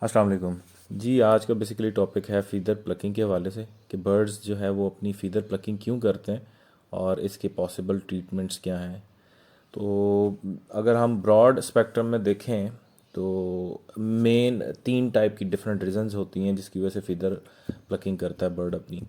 अस्सलाम वालेकुम जी। आज का बेसिकली टॉपिक है फ़ीदर प्लकिंग के हवाले से कि बर्ड्स जो है वो अपनी फ़ीदर प्लकिंग क्यों करते हैं और इसके पॉसिबल ट्रीटमेंट्स क्या हैं। तो अगर हम ब्रॉड स्पेक्ट्रम में देखें तो मेन तीन टाइप की डिफरेंट रीजंस होती हैं जिसकी वजह से फ़ीदर प्लकिंग करता है बर्ड अपनी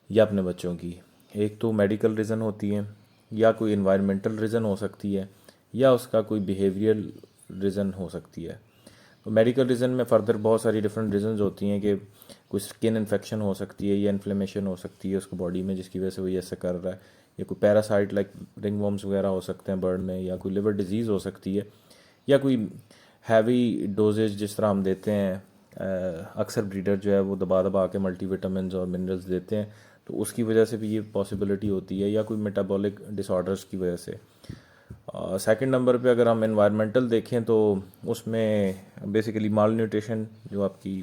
या अपने बच्चों की। एक तो मेडिकल रीज़न होती है, या कोई इन्वायरमेंटल रीज़न हो सकती है, या उसका कोई बिहेवियरल रीज़न हो सकती है। तो मेडिकल रीज़न में फ़र्दर बहुत सारी डिफरेंट रीजंस होती हैं कि कोई स्किन इन्फेक्शन हो सकती है या इन्फ्लेमेशन हो सकती है उसको बॉडी में जिसकी वजह से वो ये ऐसा कर रहा है, या कोई पैरासाइट लाइक रिंग वॉर्म्स वगैरह हो सकते हैं बर्ड में, या कोई लिवर डिजीज़ हो सकती है, या कोई हैवी डोजेज जिस तरह हम देते हैं। अक्सर ब्रीडर जो है वो दबा दबा के मल्टीविटामिन्स और मिनरल्स देते हैं, तो उसकी वजह से भी ये पॉसिबिलिटी होती है, या कोई मेटाबॉलिक डिसऑर्डर्स की वजह से। सेकंड नंबर पे अगर हम एनवायरमेंटल देखें तो उसमें बेसिकली माल न्यूट्रिशन जो आपकी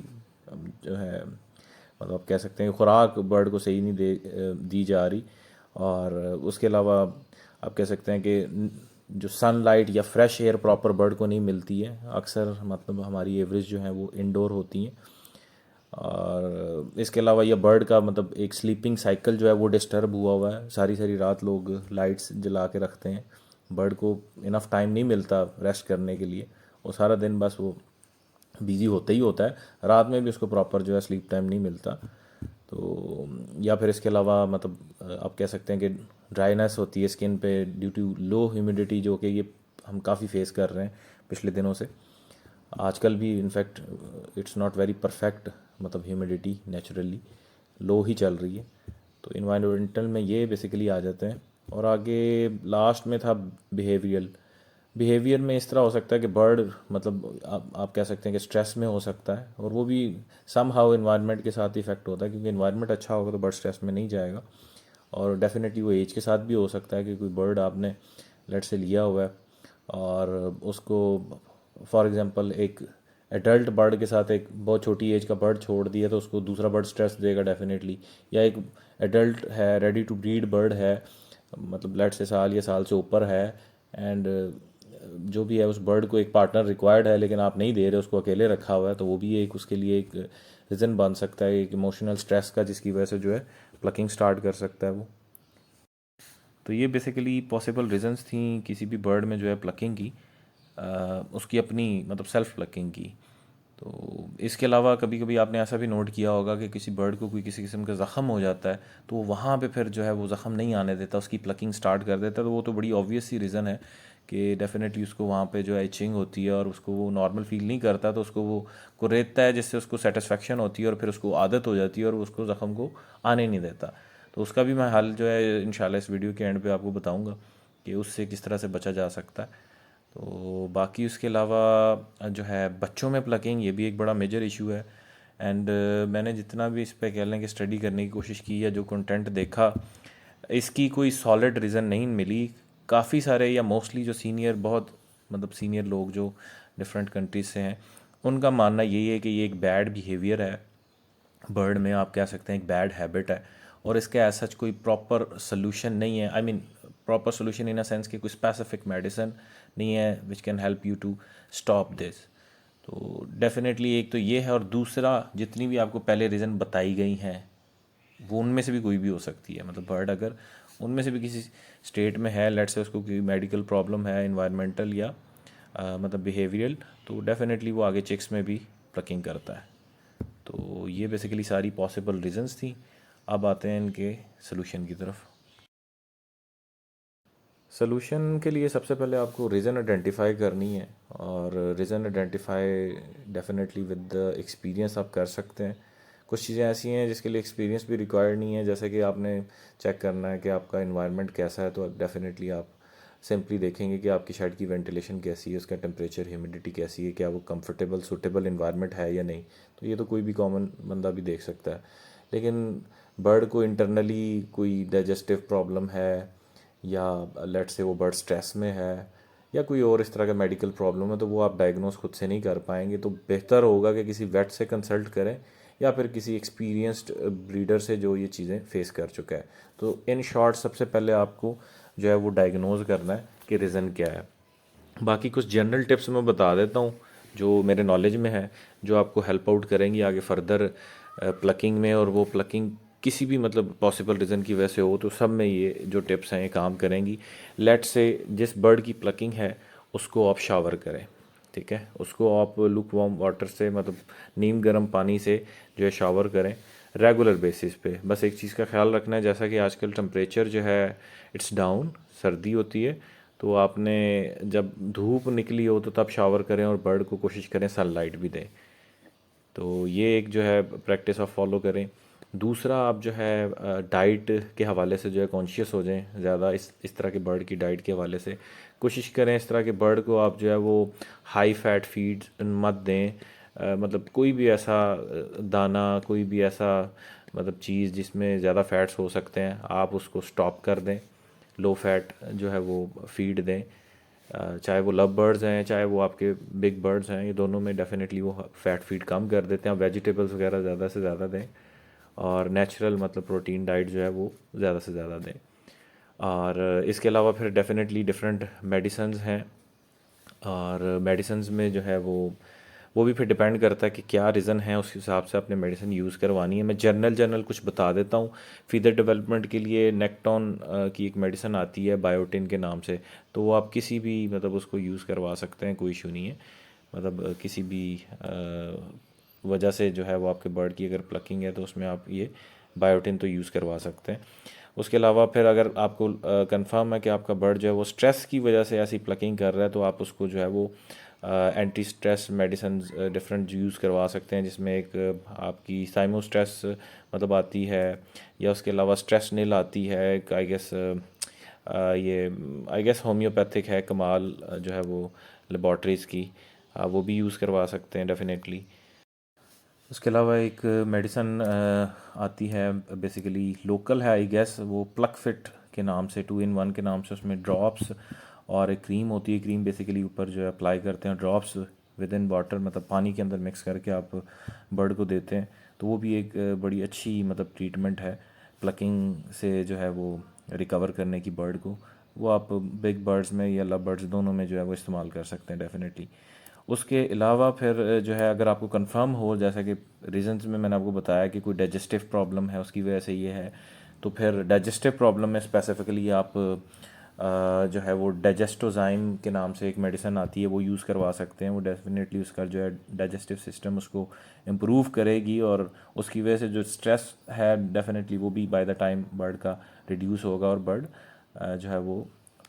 जो है, मतलब आप कह सकते हैं खुराक बर्ड को सही नहीं दी जा रही। और उसके अलावा आप कह सकते हैं कि जो सनलाइट या फ्रेश एयर प्रॉपर बर्ड को नहीं मिलती है। अक्सर मतलब हमारी एवरेज जो है वो इंडोर होती हैं। और इसके अलावा ये बर्ड का मतलब एक स्लीपिंग साइकिल जो है वो डिस्टर्ब हुआ हुआ है। सारी सारी रात लोग लाइट्स जला के रखते हैं, बर्ड को इनफ टाइम नहीं मिलता रेस्ट करने के लिए, और सारा दिन बस वो बिज़ी होता ही होता है। रात में भी उसको प्रॉपर जो है स्लीप टाइम नहीं मिलता। तो या फिर इसके अलावा मतलब आप कह सकते हैं कि ड्राइनेस होती है स्किन पे ड्यू टू लो ह्यूमिडिटी, जो कि ये हम काफ़ी फेस कर रहे हैं पिछले दिनों से। आजकल भी in fact it's not very perfect, मतलब ह्यूमिडिटी नेचुरली लो ही चल रही है। तो इन्वायरमेंटल में ये बेसिकली आ जाते हैं। और आगे लास्ट में था बिहेवियरल। बिहेवियर में इस तरह हो सकता है कि बर्ड मतलब आप कह सकते हैं कि स्ट्रेस में हो सकता है, और वो भी सम हाउ इन्वायरमेंट के साथ इफेक्ट होता है, क्योंकि इन्वायरमेंट अच्छा होगा तो बर्ड स्ट्रेस में नहीं जाएगा। और डेफिनेटली वो एज के साथ भी हो सकता है कि कोई बर्ड आपने लेट से लिया हुआ है और उसको फॉर एग्जांपल एक एडल्ट बर्ड के साथ एक बहुत छोटी एज का बर्ड छोड़ दिया तो उसको दूसरा बर्ड स्ट्रेस देगा डेफिनेटली। या एक एडल्ट है, रेडी टू ब्रीड बर्ड है, मतलब लेट से साल या साल से ऊपर है, एंड जो भी है उस बर्ड को एक पार्टनर रिक्वायर्ड है लेकिन आप नहीं दे रहे, उसको अकेले रखा हुआ है, तो वो भी एक उसके लिए एक रीज़न बन सकता है, एक इमोशनल स्ट्रेस का, जिसकी वजह से जो है प्लकिंग स्टार्ट कर सकता है वो। तो ये बेसिकली पॉसिबल रीजंस थी किसी भी बर्ड में जो है प्लकिंग की, उसकी अपनी मतलब सेल्फ प्लकिंग की। तो इसके अलावा कभी कभी आपने ऐसा भी नोट किया होगा कि किसी बर्ड को कोई किसी किस्म का ज़ख़म हो जाता है, तो वो वहाँ पे फिर जो है वो ज़ख़म नहीं आने देता, उसकी प्लकिंग स्टार्ट कर देता है। तो वो तो बड़ी ऑब्वियस सी रीज़न है कि डेफिनेटली उसको वहाँ पे जो है इचिंग होती है और उसको वो नॉर्मल फील नहीं करता, तो उसको वो कुरेदता है जिससे उसको सेटिस्फेक्शन होती है और फिर उसको आदत हो जाती है और उसको ज़ख़म को आने नहीं देता। तो उसका भी मैं हल जो है इंशाल्लाह इस वीडियो के एंड पे आपको बताऊंगा कि उससे किस तरह से बचा जा सकता है। तो बाकी उसके अलावा जो है बच्चों में प्लकिंग, ये भी एक बड़ा मेजर इशू है। एंड मैंने जितना भी इस पे कह लें कि स्टडी करने की कोशिश की या जो कंटेंट देखा, इसकी कोई सॉलिड रीज़न नहीं मिली। काफ़ी सारे या मोस्टली जो सीनियर बहुत मतलब सीनियर लोग जो डिफरेंट कंट्रीज से हैं, उनका मानना यही है कि ये एक बैड बिहेवियर है बर्ड में, आप कह सकते हैं एक बैड हैबिट है, और इसका एज सच कोई प्रॉपर सोल्यूशन नहीं है। I mean proper solution in a sense कि कोई स्पेसिफिक मेडिसिन नहीं है which can help you to stop this. तो डेफिनेटली एक तो ये है, और दूसरा जितनी भी आपको पहले रीज़न बताई गई हैं वो उनमें से भी कोई भी हो सकती है। मतलब बर्ड अगर उनमें से भी किसी स्टेट में है, लेट्स से उसको कोई मेडिकल प्रॉब्लम है, इन्वायरमेंटल या मतलब बिहेवियरल, तो डेफिनेटली वो आगे चिक्स में भी प्लकिंग करता है। तो ये बेसिकली सारी पॉसिबल रीजंस थी। अब आते हैं इनके सोल्यूशन की तरफ। सोल्यूशन के लिए सबसे पहले आपको रीज़न आइडेंटिफाई करनी है, और reason identify definitely with the experience आप कर सकते हैं। कुछ चीज़ें ऐसी हैं जिसके लिए एक्सपीरियंस भी रिक्वायर्ड नहीं है, जैसे कि आपने चेक करना है कि आपका इन्वायरमेंट कैसा है, तो डेफिनेटली आप सिंपली देखेंगे कि आपकी शेड की वेंटिलेशन कैसी है, उसका टेम्परेचर ह्यूमिडिटी कैसी है, क्या वो कंफर्टेबल सूटेबल इन्वायरमेंट है या नहीं। तो ये तो कोई भी कॉमन बंदा भी देख सकता है। लेकिन बर्ड को इंटरनली कोई डाइजेस्टिव प्रॉब्लम है, या लेट से वो बर्ड स्ट्रेस में है, या कोई और इस तरह का मेडिकल प्रॉब्लम है, तो वो आप डायग्नोस खुद से नहीं कर पाएंगे। तो बेहतर होगा कि किसी वेट से कंसल्ट करें, या फिर किसी एक्सपीरियंस्ड ब्रीडर से जो ये चीज़ें फेस कर चुका है। तो इन शॉर्ट सबसे पहले आपको जो है वो डायग्नोज करना है कि रीज़न क्या है। बाकी कुछ जनरल टिप्स मैं बता देता हूँ जो मेरे नॉलेज में है, जो आपको हेल्प आउट करेंगी आगे फर्दर प्लकिंग में। और वो प्लकिंग किसी भी मतलब पॉसिबल रीज़न की वजह से हो तो सब में ये जो टिप्स हैं ये काम करेंगी। लेट से जिस बर्ड की प्लकिंग है उसको आप शावर करें, ठीक है, उसको आप लुक वार्म वाटर से मतलब नीम गर्म पानी से जो है शावर करें रेगुलर बेसिस पे। बस एक चीज़ का ख्याल रखना है, जैसा कि आजकल टेम्परेचर जो है इट्स डाउन, सर्दी होती है, तो आपने जब धूप निकली हो तो तब शावर करें और बर्ड को कोशिश करें सनलाइट भी दें। तो ये एक जो है प्रैक्टिस आप फॉलो करें। दूसरा, आप जो है डाइट के हवाले से जो है कॉन्शियस हो जाएं ज़्यादा, इस तरह के बर्ड की डाइट के हवाले से कोशिश करें इस तरह के बर्ड को आप जो है वो हाई फैट फीड मत दें। मतलब कोई भी ऐसा दाना, कोई भी ऐसा मतलब चीज़ जिसमें ज़्यादा फैट्स हो सकते हैं आप उसको स्टॉप कर दें। लो फैट जो है वो फीड दें। चाहे वो लव बर्ड्स हैं चाहे वो आपके बिग बर्ड्स हैं, ये दोनों में डेफिनेटली वो फैट फीड कम कर देते हैं। वेजिटेबल्स वगैरह ज़्यादा से ज़्यादा दें और नेचुरल मतलब प्रोटीन डाइट जो है वो ज़्यादा से ज़्यादा दें। और इसके अलावा फिर डेफिनेटली डिफरेंट मेडिसन्स हैं, और मेडिसन्स में जो है वो भी फिर डिपेंड करता है कि क्या रीज़न है, उस हिसाब से अपने मेडिसिन यूज़ करवानी है। मैं जनरल कुछ बता देता हूँ। फीदर डेवलपमेंट के लिए नेक्टॉन की एक मेडिसिन आती है बायोटिन के नाम से, तो वो आप किसी भी मतलब उसको यूज़ करवा सकते हैं, कोई इशू नहीं है। मतलब किसी भी वजह से जो है वो आपके बर्ड की अगर प्लकिंग है तो उसमें आप ये बायोटिन तो यूज़ करवा सकते हैं। उसके अलावा फिर अगर आपको कंफर्म है कि आपका बर्ड जो है वो स्ट्रेस की वजह से ऐसी प्लकिंग कर रहा है तो आप उसको जो है वो anti stress medicine different use करवा सकते हैं, जिसमें एक आपकी साइमो स्ट्रेस मतलब आती है, या उसके अलावा स्ट्रेस नील आती है एक आई गेस, ये आई गेस होम्योपैथिक है कमाल जो है वो लेबॉर्ट्रीज़ की, वो भी यूज़ करवा सकते हैं डेफिनेटली। उसके अलावा एक मेडिसन आती है, बेसिकली लोकल है आई गेस, वो प्लक फिट के नाम से, 2 in 1 के नाम से, उसमें ड्रॉप्स और एक क्रीम होती है। क्रीम बेसिकली ऊपर जो है अप्लाई करते हैं, ड्रॉप्स विद इन वाटर मतलब पानी के अंदर मिक्स करके आप बर्ड को देते हैं। तो वो भी एक बड़ी अच्छी मतलब ट्रीटमेंट है प्लकिंग से जो है वो रिकवर करने की बर्ड को। वो आप बिग बर्ड्स में या लव बर्ड्स दोनों में जो है वो इस्तेमाल कर सकते हैं डेफिनेटली। उसके अलावा फिर जो है अगर आपको कंफर्म हो, जैसा कि रीजंस में मैंने आपको बताया कि कोई डाइजेस्टिव प्रॉब्लम है उसकी वजह से ये है, तो फिर डाइजेस्टिव प्रॉब्लम में स्पेसिफिकली आप जो है वो डाइजेस्टोजाइम के नाम से एक मेडिसिन आती है वो यूज़ करवा सकते हैं। वो डेफिनेटली उसका जो है डाइजेस्टिव सिस्टम उसको इम्प्रूव करेगी और उसकी वजह से जो स्ट्रेस है डेफिनेटली वो भी बाय द टाइम बर्ड का रिड्यूस होगा और बर्ड जो है वो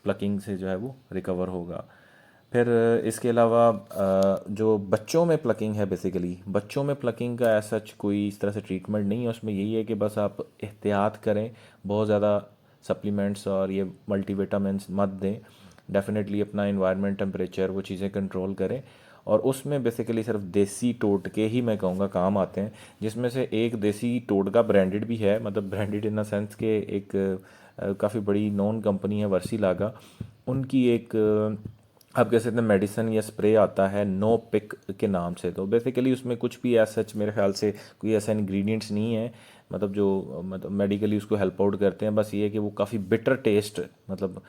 प्लकिंग से जो है वो रिकवर होगा। फिर इसके अलावा जो बच्चों में प्लकिंग है, बेसिकली बच्चों में प्लकिंग का ऐसा कोई इस तरह से ट्रीटमेंट नहीं है, उसमें यही है कि बस आप एहतियात करें, बहुत ज़्यादा सप्लीमेंट्स और ये मल्टीविटामिन्स मत दें। डेफिनेटली अपना इन्वायरमेंट, टेम्परेचर, वो चीज़ें कंट्रोल करें। और उसमें बेसिकली सिर्फ देसी टोटके ही मैं कहूँगा काम आते हैं, जिसमें से एक देसी टोटका ब्रांडेड भी है, मतलब ब्रांडेड इन द सेंस के एक काफ़ी बड़ी नॉन कंपनी है वर्सीलागा, उनकी एक आप कह सकते हैं मेडिसन या स्प्रे आता है नो पिक के नाम से। तो बेसिकली उसमें कुछ भी ऐसा मेरे ख्याल से कोई ऐसा इंग्रेडिएंट्स नहीं है मतलब जो मतलब मेडिकली उसको हेल्प आउट करते हैं। बस ये है कि वो काफ़ी बिटर टेस्ट, मतलब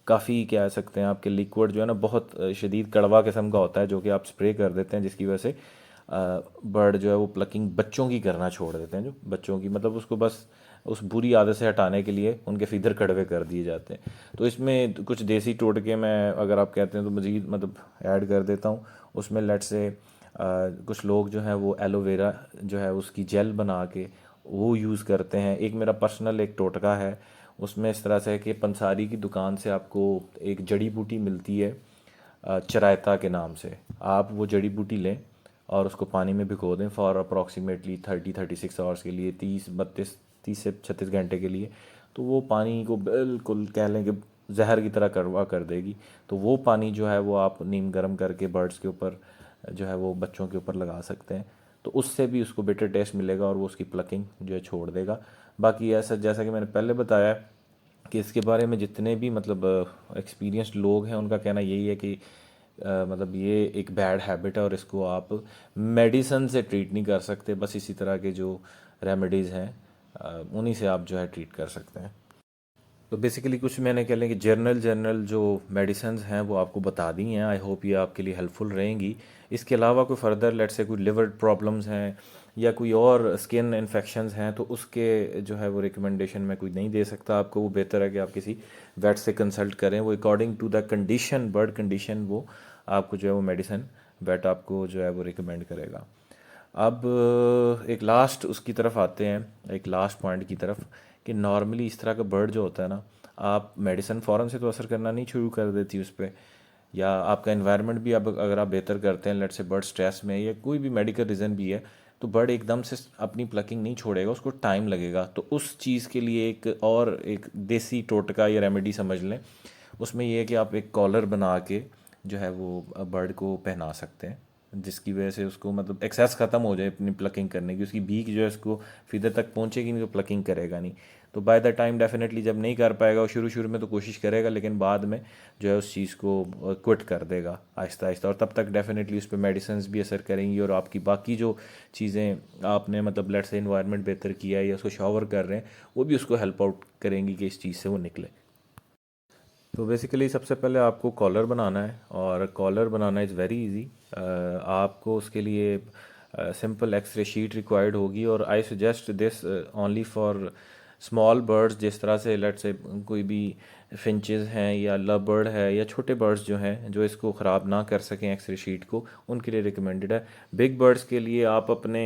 काफ़ी कह सकते हैं आपके लिक्विड जो है ना बहुत शदीद कड़वा किस्म का होता है, जो कि आप स्प्रे कर देते हैं, जिसकी वजह से बर्ड जो है वो प्लकिंग बच्चों की करना छोड़ देते हैं। जो बच्चों की मतलब उसको बस उस बुरी आदत से हटाने के लिए उनके फीदर कड़वे कर दिए जाते हैं। तो इसमें कुछ देसी टोटके मैं अगर आप कहते हैं तो मज़ीद मतलब ऐड कर देता हूँ उसमें। लेट से कुछ लोग जो हैं वो एलोवेरा जो है उसकी जेल बना के वो यूज़ करते हैं। एक मेरा पर्सनल एक टोटका है, उसमें इस तरह से है कि पंसारी की दुकान से आपको एक जड़ी बूटी मिलती है चरायता के नाम से। आप वो जड़ी बूटी लें और उसको पानी में भिगो दें फॉर अप्रॉक्सीमेटली 36 आवर्स के लिए, 30 से 36 घंटे के लिए। तो वो पानी को बिल्कुल कह लें कि जहर की तरह कड़वा कर देगी। तो वो पानी जो है वो आप नीम गर्म करके बर्ड्स के ऊपर जो है वो बच्चों के ऊपर लगा सकते हैं, तो उससे भी उसको बेटर टेस्ट मिलेगा और वो उसकी प्लकिंग जो है छोड़ देगा। बाकी ऐसा जैसा कि मैंने पहले बताया कि इसके बारे में जितने भी मतलब एक्सपीरियंस्ड लोग हैं उनका कहना यही है कि मतलब ये एक बैड हैबिट है और इसको आप मेडिसन से ट्रीट नहीं कर सकते। बस इसी तरह के जो रेमेडीज़ हैं उन्हीं से आप जो है ट्रीट कर सकते हैं। तो बेसिकली कुछ मैंने कह लें कि जनरल जो मेडिसिन्स हैं वो आपको बता दी हैं। आई होप ये आपके लिए हेल्पफुल रहेंगी। इसके अलावा कोई फर्दर लेट्स से कोई लिवर प्रॉब्लम्स हैं या कोई और स्किन इन्फेक्शंस हैं तो उसके जो है वो रिकमेंडेशन मैं कोई नहीं दे सकता आपको। वो बेहतर है कि आप किसी वेट से कंसल्ट करें। वो according to the condition, bird condition, वो आपको जो है वो मेडिसिन वेट आपको जो है वो रिकमेंड करेगा। अब एक लास्ट उसकी तरफ आते हैं, एक लास्ट पॉइंट की तरफ, कि नॉर्मली इस तरह का बर्ड जो होता है ना, आप मेडिसिन फ़ौरन से तो असर करना नहीं शुरू कर देती उस पर, या आपका एनवायरनमेंट भी अब अगर आप बेहतर करते हैं, लेट से बर्ड स्ट्रेस में या कोई भी मेडिकल रीज़न भी है, तो बर्ड एकदम से अपनी प्लकिंग नहीं छोड़ेगा, उसको टाइम लगेगा। तो उस चीज़ के लिए एक देसी टोटका या रेमेडी समझ लें। उसमें यह है कि आप एक कॉलर बना के जो है वो बर्ड को पहना सकते हैं, जिसकी वजह से उसको मतलब एक्सेस ख़त्म हो जाए अपनी प्लकिंग करने की। उसकी बीक जो है उसको फीदर तक पहुंचेगी नहीं तो प्लकिंग करेगा नहीं। तो बाय द टाइम डेफिनेटली जब नहीं कर पाएगा, वो शुरू में तो कोशिश करेगा, लेकिन बाद में जो है उस चीज़ को क्विट कर देगा आहिस्ता आहिस्ता। और तब तक डेफिनेटली उस पर मेडिसिन भी असर करेंगी, और आपकी बाकी जो चीज़ें आपने मतलब लेट से इन्वायरमेंट बेहतर किया है या उसको शावर कर रहे हैं, वो भी उसको हेल्प आउट करेंगी कि इस चीज़ से वो निकले। तो बेसिकली सबसे पहले आपको कॉलर बनाना है, और कॉलर बनाना इज़ वेरी इजी। आपको उसके लिए सिंपल एक्सरे शीट रिक्वायर्ड होगी, और I suggest this only for small birds. जिस तरह से लेट से कोई भी फिंचेस हैं या लव बर्ड है या छोटे बर्ड्स जो हैं जो इसको ख़राब ना कर सकें एक्सरे शीट को, उनके लिए रिकमेंडेड है। बिग बर्ड्स के लिए आप अपने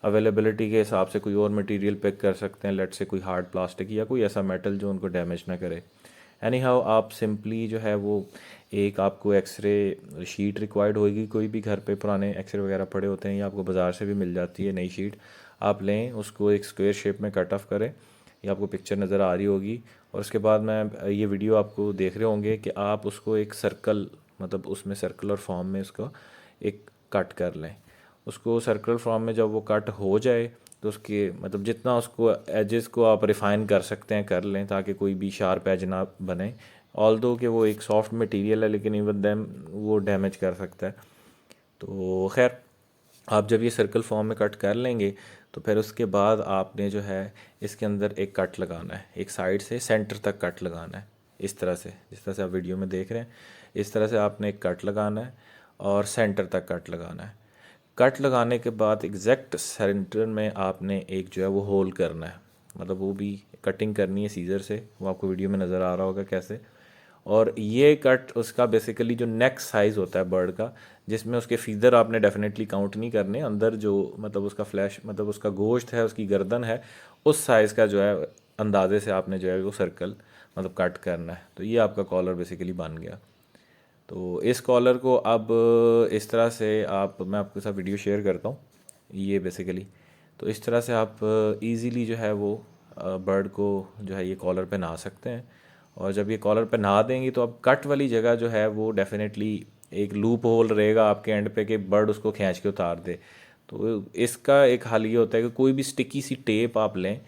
अवेलेबिलिटी के हिसाब से कोई और मटेरियल पिक कर सकते हैं, लेट से कोई हार्ड प्लास्टिक या कोई ऐसा मेटल जो उनको डैमेज ना करे। एनी हाउ आप सिंपली जो है वो एक आपको एक्सरे शीट रिक्वायर्ड होगी। कोई भी घर पे पुराने एक्सरे वगैरह पड़े होते हैं या आपको बाज़ार से भी मिल जाती है नई शीट, आप लें, उसको एक स्क्वायर शेप में कट ऑफ करें। ये आपको पिक्चर नज़र आ रही होगी। और उसके बाद मैं ये वीडियो आपको देख रहे होंगे कि आप उसको एक सर्कल, मतलब उसमें सर्कुलर फॉर्म में उसका एक कट कर लें। उसको सर्कुलर फॉर्म में जब वो कट हो जाए तो उसके मतलब जितना उसको एजेस को आप रिफ़ाइन कर सकते हैं कर लें, ताकि कोई भी शार्प एज ना बने। ऑल्दो कि वो एक सॉफ्ट मटेरियल है, लेकिन इवन दैम वो डैमेज कर सकता है। तो खैर, आप जब ये सर्कल फॉर्म में कट कर लेंगे तो फिर उसके बाद आपने जो है इसके अंदर एक कट लगाना है, एक साइड से सेंटर तक कट लगाना है। इस तरह से, जिस तरह से आप वीडियो में देख रहे हैं, इस तरह से आपने एक कट लगाना है और सेंटर तक कट लगाना है। कट लगाने के बाद एग्जैक्ट सेंटर में आपने एक जो है वो होल करना है, मतलब वो भी कटिंग करनी है सीज़र से। वो आपको वीडियो में नज़र आ रहा होगा कैसे। और ये कट उसका बेसिकली जो नेक साइज़ होता है बर्ड का, जिसमें उसके फीदर आपने डेफिनेटली काउंट नहीं करने, अंदर जो मतलब उसका फ्लैश मतलब उसका गोश्त है, उसकी गर्दन है, उस साइज़ का जो है अंदाजे से आपने जो है वो सर्कल मतलब कट करना है। तो ये आपका कॉलर बेसिकली बन गया। तो इस कॉलर को अब इस तरह से आप, मैं आपके साथ वीडियो शेयर करता हूँ ये बेसिकली। तो इस तरह से आप इजीली जो है वो बर्ड को जो है ये कॉलर पे नहा सकते हैं। और जब ये कॉलर पे नहा देंगी तो अब कट वाली जगह जो है वो डेफिनेटली एक लूप होल रहेगा आपके एंड पे कि बर्ड उसको खींच के उतार दे। तो इसका एक हल ये होता है कि कोई भी स्टिकी सी टेप आप लें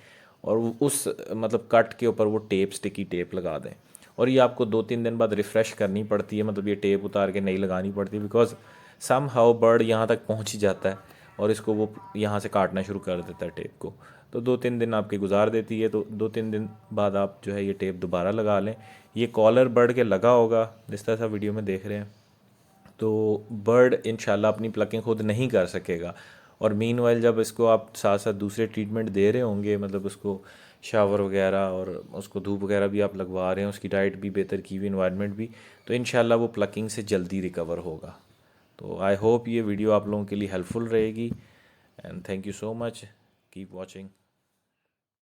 और उस मतलब कट के ऊपर वो टेप, स्टिकी टेप लगा दें। और ये आपको 2-3 दिन बाद रिफ़्रेश करनी पड़ती है, मतलब ये टेप उतार के नहीं लगानी पड़ती, बिकॉज सम हाउ बर्ड यहाँ तक पहुँच ही जाता है और इसको वो यहाँ से काटना शुरू कर देता है टेप को। तो 2-3 दिन आपके गुजार देती है। तो 2-3 दिन बाद आप जो है ये टेप दोबारा लगा लें। ये कॉलर बर्ड के लगा होगा जिस तरह से वीडियो में देख रहे हैं। तो बर्ड इंशाल्लाह अपनी प्लकिंग खुद नहीं कर सकेगा। और मीनवाइल जब इसको आप साथ साथ दूसरे ट्रीटमेंट दे रहे होंगे, मतलब उसको शावर वगैरह और उसको धूप वगैरह भी आप लगवा रहे हैं, उसकी डाइट भी बेहतर की हुई, इन्वायरमेंट भी, तो इंशाल्लाह वो प्लकिंग से जल्दी रिकवर होगा। तो आई होप ये वीडियो आप लोगों के लिए हेल्पफुल रहेगी, and thank you so much. Keep watching.